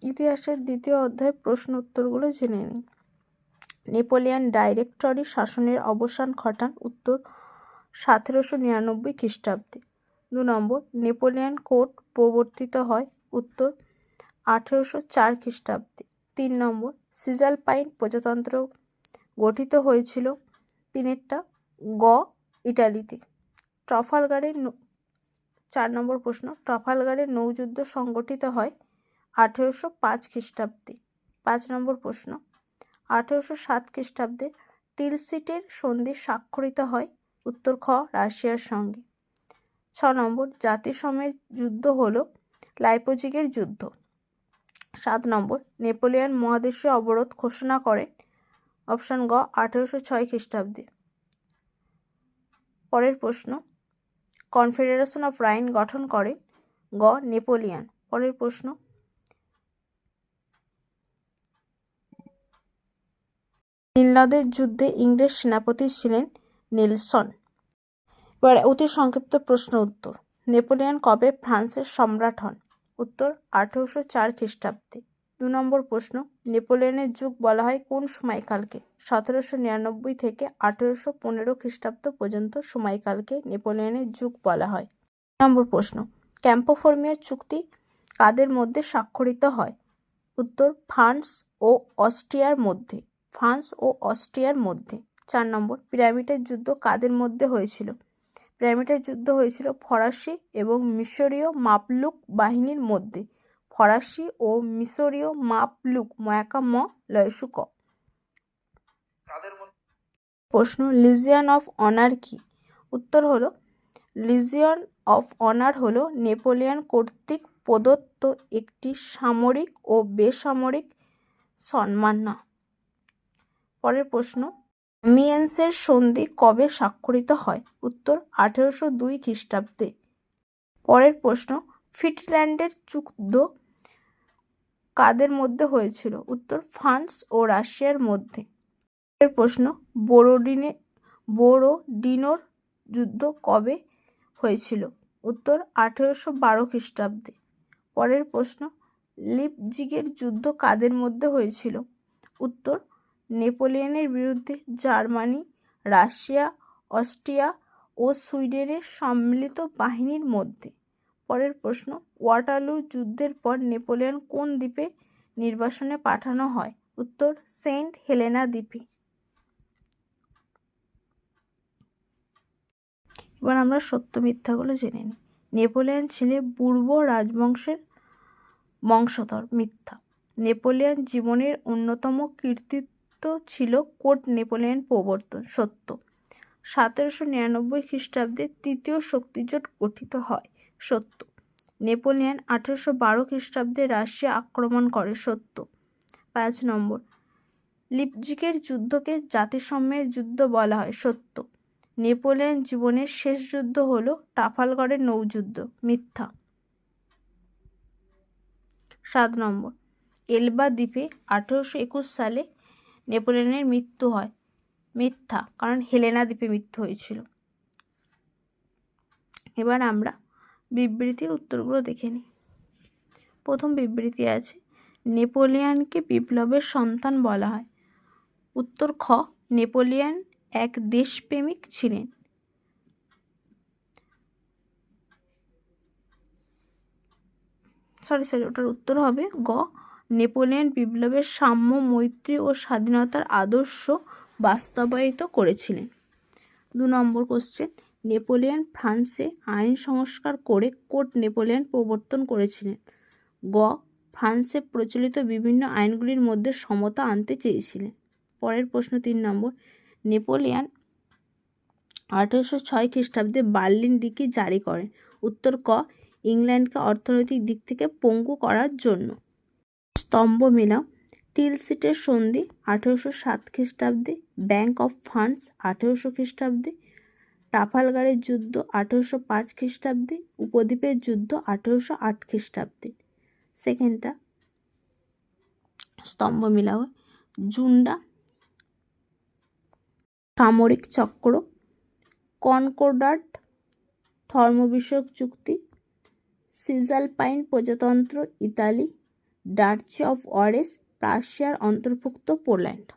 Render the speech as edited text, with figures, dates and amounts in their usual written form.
ইতিহাসের দ্বিতীয় অধ্যায়ে প্রশ্ন উত্তরগুলো জেনে নিই। নেপোলিয়ান ডাইরেক্টরি শাসনের অবসান ঘটান। উত্তর 1799 খ্রিস্টাব্দে। 2 নম্বর, নেপোলিয়ান কোড প্রবর্তিত হয়। উত্তর 1804 খ্রিস্টাব্দে। 3 নম্বর, সিজালপাইন প্রজাতন্ত্র গঠিত হয়েছিল। 3টা গ ইটালিতে। ট্রাফালগারের 4 নম্বর প্রশ্ন, ট্রাফালগারের নৌযুদ্ধ সংগঠিত হয় 1805 খ্রিস্টাব্দে। 5 নম্বর প্রশ্ন, 1807 খ্রিস্টাব্দে টিলসিটের সন্ধি স্বাক্ষরিত হয়। উত্তর খ রাশিয়ার সঙ্গে। 6 নম্বর, জাতিসংঘের যুদ্ধ হল লাইপজিগের যুদ্ধ। 7 নম্বর, নেপোলিয়ন মহাদেশীয় অবরোধ ঘোষণা করেন। অপশন গ 1806 খ্রিস্টাব্দে। পরের প্রশ্ন, কনফেডারেশন অফ রাইন গঠন করেন। গ নেপোলিয়ন। পরের প্রশ্ন, নীলনদের যুদ্ধে ইংরেজ সেনাপতি ছিলেন নেলসন। এবার অতি সংক্ষিপ্ত প্রশ্ন উত্তর। নেপোলিয়ন কবে ফ্রান্সের সম্রাট হন? উত্তর 1804 খ্রিস্টাব্দে। 2 নম্বর প্রশ্ন, নেপোলিয়নের যুগ বলা হয় কোন সময়কালকে? 1799 থেকে 1815 খ্রিস্টাব্দ পর্যন্ত সময়কালকে নেপোলিয়নের যুগ বলা হয়। নম্বর প্রশ্ন, ক্যাম্পো ফর্মিও চুক্তি কাদের মধ্যে স্বাক্ষরিত হয়? উত্তর ফ্রান্স ও অস্ট্রিয়ার মধ্যে। 4 নম্বর, পিরামিডের যুদ্ধ কাদের মধ্যে হয়েছিল? পিরামিডের যুদ্ধ হয়েছিল ফরাসি এবং মিশরীয় মামলুক বাহিনীর মধ্যে। ফরাসি ও মিশরীয় মামলুক ময়াকাম লয়সুক। প্রশ্ন, লিজিয়ন অফ অনার কি? উত্তর হলো লিজিয়ন অফ অনার হলো নেপোলিয়ন কর্তৃক প্রদত্ত একটি সামরিক ও বেসামরিক সম্মাননা। পরের প্রশ্ন, অ্যামিয়েন্সের সন্ধি কবে স্বাক্ষরিত হয়? উত্তর 1802 খ্রিস্টাব্দে। পরের প্রশ্ন, ফিনল্যান্ডের যুদ্ধ কাদের মধ্যে হয়েছিল? উত্তর ফ্রান্স ও রাশিয়ার মধ্যে। পরের প্রশ্ন, বোরোডিনোর যুদ্ধ কবে হয়েছিল? উত্তর 1812 খ্রিস্টাব্দে। পরের প্রশ্ন, লিপজিগের যুদ্ধ কাদের মধ্যে হয়েছিল? উত্তর নেপোলিয়নের বিরুদ্ধে জার্মানি, রাশিয়া, অস্ট্রিয়া ও সুইডেনের সম্মিলিত বাহিনীর মধ্যে। পরের প্রশ্ন, ওয়াটারলু যুদ্ধের পর নেপোলিয়ন কোন দ্বীপে নির্বাসনে পাঠানো হয়? উত্তর সেন্ট হেলেনা দ্বীপে। এবার আমরা সত্য মিথ্যাগুলো জেনে নিই। নেপোলিয়ন ছিলেন পূর্ব রাজবংশের বংশধর। মিথ্যা। নেপোলিয়ন জীবনের অন্যতম কৃতিত্ব ছিল কোড নেপোলিয়ন প্রবর্তন। সত্য। 1799 খ্রিস্টাব্দে তৃতীয় শক্তিজোট গঠিত হয়। সত্য। নেপোলিয়ন 1812 খ্রিস্টাব্দে রাশিয়া আক্রমণ করে। সত্য। 5 নম্বর, লিপজিগের যুদ্ধকে জাতিসংঘের যুদ্ধ বলা হয়। সত্য। নেপোলিয়ন জীবনের শেষ যুদ্ধ হল ট্রাফালগারের নৌযুদ্ধ। মিথ্যা। 7 নম্বর, এলবা দ্বীপে 1821 সালে নেপোলিয়নের মৃত্যু হয়। মিথ্যা, কারণ হেলেনা দ্বীপে মৃত্যু হয়েছিল। এবার আমরা বিবৃতির উত্তরগুলো দেখে নিই। প্রথম বিবৃতি আছে, নেপোলিয়নকে বিপ্লবের সন্তান বলা হয়। উত্তর খ নেপোলিয়ন এক দেশপ্রেমিক ছিলেন। ওটার উত্তর হবে গ নেপোলিয়ন বিপ্লবের সাম্য, মৈত্রী ও স্বাধীনতার আদর্শ বাস্তবায়িত করেছিলেন। 2 নম্বর কোশ্চেন, নেপোলিয়ন ফ্রান্সে আইন সংস্কার করে কোড নেপোলিয়ন প্রবর্তন করেছিলেন। গ ফ্রান্সে প্রচলিত বিভিন্ন আইনগুলির মধ্যে সমতা আনতে চেয়েছিলেন। পরের প্রশ্ন 3 নম্বর, নেপোলিয়ন 1806 খ্রিস্টাব্দে বার্লিন ডিক্রি জারি করেন। উত্তর ক ইংল্যান্ডকে অর্থনৈতিক দিক থেকে পঙ্গু করার জন্য। স্তম্ভ মেলাও, টিলসিটের সন্ধি 1807 খ্রিস্টাব্দে, ব্যাংক অফ ফ্রান্স 1800 খ্রিস্টাব্দে, ট্রাফালগারের যুদ্ধ 1805 খ্রিস্টাব্দে, উপদ্বীপের যুদ্ধ 1808 খ্রিস্টাব্দে। সেকেন্ডটা স্তম্ভ মেলাও, জুন্ডা সামরিক চক্র, কনকর্ডাট ধর্ম বিষয়ক চুক্তি, সিজালপাইন প্রজাতন্ত্র ইতালি, ডার্চি অফ ওয়ারেস, প্রাশিয়ার অন্তর্ভুক্ত পোল্যান্ড।